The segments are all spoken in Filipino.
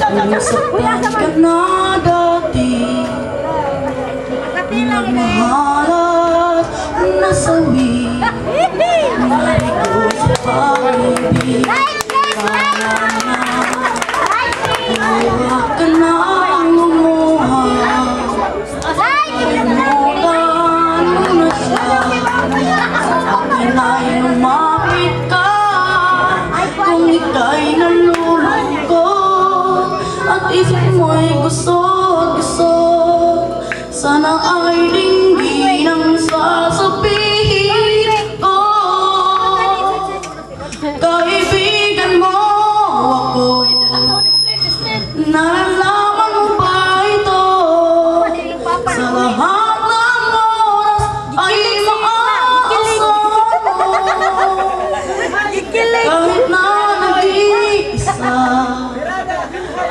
Nasaktan ka na dati, nagmahalat, nasawi, narigo sa pag-ibig. Huwag ka na lumuha, kalimutan mo na siya. Sa akin ay lumapit ka, kung ika'y nalulungkot at isip mo'y gusto. Sana ay dinggin ang sasabihin ko. Kaibigan mo ako, nalalaman mo ba ito? Sa lahat ng oras ay maaasahan mo. Kahit na nag-iisa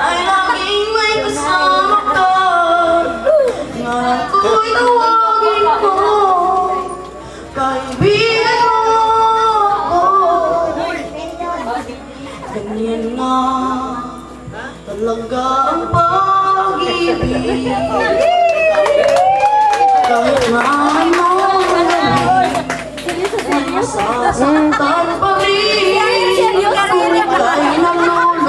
ay laging may kasama ka. Ngayon ko'y tawagin mo, kaibigan mo ako. Ganyan nga talaga ang pag-ibig. Kahit na may mawala, masasaktan pa rin. Kung ika'y nalulungkot